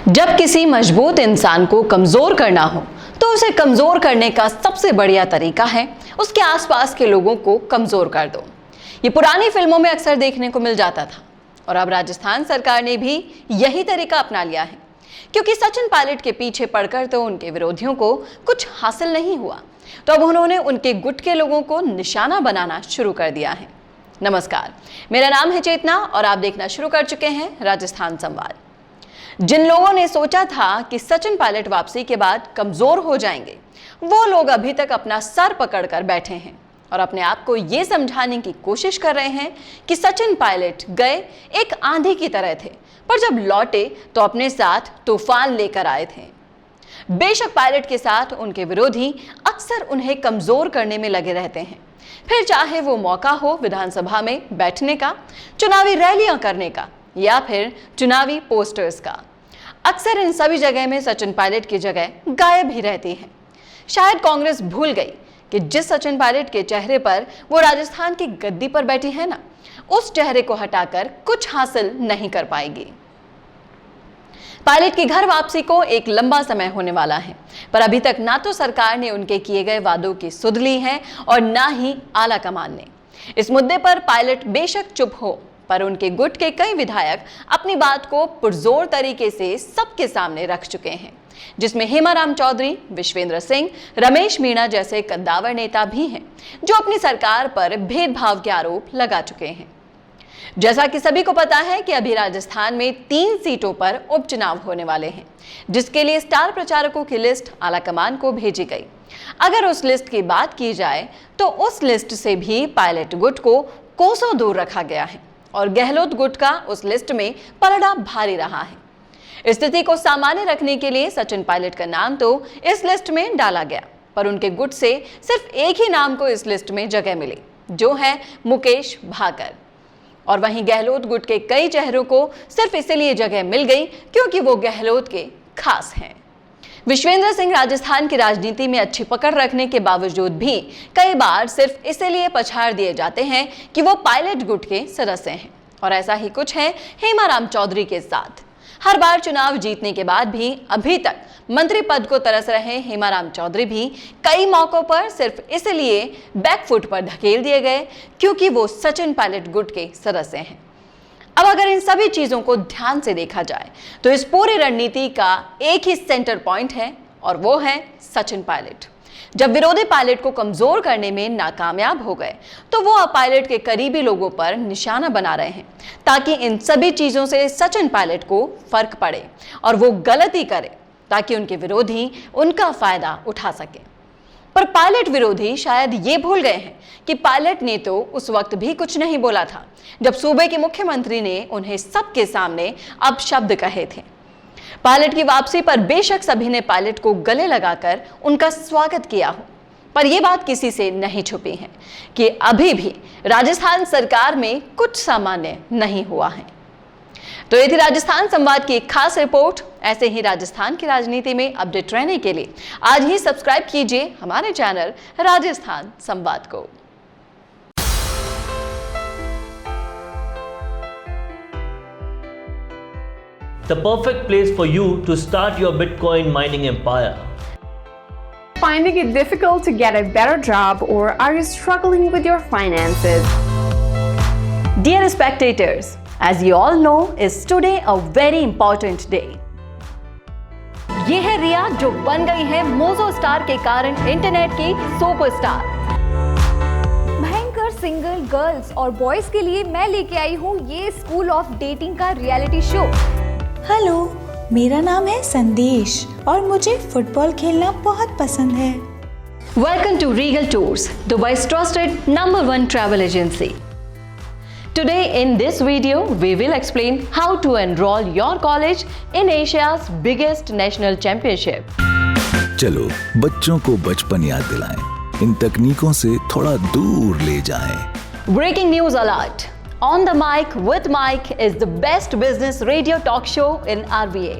जब किसी मजबूत इंसान को कमजोर करना हो तो उसे कमजोर करने का सबसे बढ़िया तरीका है उसके आसपास के लोगों को कमजोर कर दो। ये पुरानी फिल्मों में अक्सर देखने को मिल जाता था और अब राजस्थान सरकार ने भी यही तरीका अपना लिया है, क्योंकि सचिन पायलट के पीछे पड़कर तो उनके विरोधियों को कुछ हासिल नहीं हुआ, तो अब उन्होंने उनके गुट के लोगों को निशाना बनाना शुरू कर दिया है। नमस्कार, मेरा नाम है चेतना और आप देखना शुरू कर चुके हैं राजस्थान संवाद। जिन लोगों ने सोचा था कि सचिन पायलट वापसी के बाद कमजोर हो जाएंगे, वो लोग अभी तक अपना सर पकड़कर बैठे हैं और अपने आप को ये समझाने की कोशिश कर रहे हैं कि सचिन पायलट गए एक आंधी की तरह थे, पर जब लौटे तो अपने साथ तूफान लेकर आए थे। बेशक पायलट के साथ उनके विरोधी अक्सर उन्हें कमजोर करने में लगे रहते हैं, फिर चाहे वो मौका हो विधानसभा में बैठने का, चुनावी रैलियां करने का या फिर चुनावी पोस्टर्स का। अक्सर इन सभी जगह में सचिन पायलट की जगह गायब ही रहती है। शायद कांग्रेस भूल गई कि जिस सचिन पायलट के चेहरे पर वो राजस्थान की गद्दी पर बैठी है ना, उस चेहरे को हटाकर कुछ हासिल नहीं कर पाएगी। पायलट की घर वापसी को एक लंबा समय होने वाला है, पर अभी तक ना तो सरकार ने उनके किए गए वादों की सुध ली है और ना ही आला कमान ने। इस मुद्दे पर पायलट बेशक चुप हो, पर उनके गुट के कई विधायक अपनी बात को पुरजोर तरीके से सबके सामने रख चुके हैं, जिसमें हेमाराम चौधरी, विश्वेंद्र सिंह, रमेश मीणा जैसे कद्दावर नेता भी हैं, जो अपनी सरकार पर भेदभाव के आरोप लगा चुके हैं। जैसा कि सभी को पता है कि अभी राजस्थान में 3 सीटों पर उपचुनाव होने वाले हैं, जिसके लिए स्टार प्रचारकों की लिस्ट आलाकमान को भेजी गई। अगर उस लिस्ट की बात की जाए तो उस लिस्ट से भी पायलट गुट को कोसों दूर रखा गया है और गहलोत गुट का उस लिस्ट में पलड़ा भारी रहा है। स्थिति को सामान्य रखने के लिए सचिन पायलट का नाम तो इस लिस्ट में डाला गया, पर उनके गुट से सिर्फ एक ही नाम को इस लिस्ट में जगह मिली, जो है मुकेश भाकर। और वहीं गहलोत गुट के कई चेहरों को सिर्फ इसलिए जगह मिल गई क्योंकि वो गहलोत के खास हैं। विश्वेंद्र सिंह राजस्थान की राजनीति में अच्छी पकड़ रखने के बावजूद भी कई बार सिर्फ इसलिए पछाड़ दिए जाते हैं कि वो पायलट गुट के सदस्य हैं, और ऐसा ही कुछ है हेमाराम चौधरी के साथ। हर बार चुनाव जीतने के बाद भी अभी तक मंत्री पद को तरस रहे हेमाराम चौधरी भी कई मौकों पर सिर्फ इसलिए बैकफुट पर धकेल दिए गए क्योंकि वो सचिन पायलट गुट के सदस्य हैं। अब अगर इन सभी चीजों को ध्यान से देखा जाए तो इस पूरी रणनीति का एक ही सेंटर पॉइंट है, और वो है सचिन पायलट। जब विरोधी पायलट को कमजोर करने में नाकामयाब हो गए तो वो अब पायलट के करीबी लोगों पर निशाना बना रहे हैं, ताकि इन सभी चीजों से सचिन पायलट को फर्क पड़े और वो गलती करे, ताकि उनके विरोधी उनका फायदा उठा सके। पर पायलट विरोधी शायद ये भूल गए हैं कि पायलट ने तो उस वक्त भी कुछ नहीं बोला था जब सूबे के मुख्यमंत्री ने उन्हें सबके सामने अपशब्द कहे थे। पायलट की वापसी पर बेशक सभी ने पायलट को गले लगाकर उनका स्वागत किया हो, पर यह बात किसी से नहीं छुपी है कि अभी भी राजस्थान सरकार में कुछ सामान्य नहीं हुआ है। तो ये थी राजस्थान संवाद की एक खास रिपोर्ट। ऐसे ही राजस्थान की राजनीति में अपडेट रहने के लिए आज ही सब्सक्राइब कीजिए हमारे चैनल राजस्थान संवाद को। The perfect place for you to start your Bitcoin mining empire. Finding it difficult to get a better job, or are you struggling with your finances? Dear spectators, as you all know, is today a very important day. ये है रिया, जो बन गई है mojo star के कारण internet की superstar. भयंकर सिंगल गर्ल्स और बॉयज के लिए मैं लेके आई हूँ ये स्कूल ऑफ डेटिंग का रियलिटी शो। हेलो, मेरा नाम है संदेश और मुझे फुटबॉल खेलना बहुत पसंद है। Welcome to Regal Tours, Dubai's trusted #1 travel agency. Today in this video, we will explain how to enroll your college in Asia's biggest national championship. चलो बच्चों को बचपन याद दिलाएं, इन तकनीकों से थोड़ा दूर ले जाएं। Breaking news alert! On the Mic with Mike is the best business radio talk show in RBA.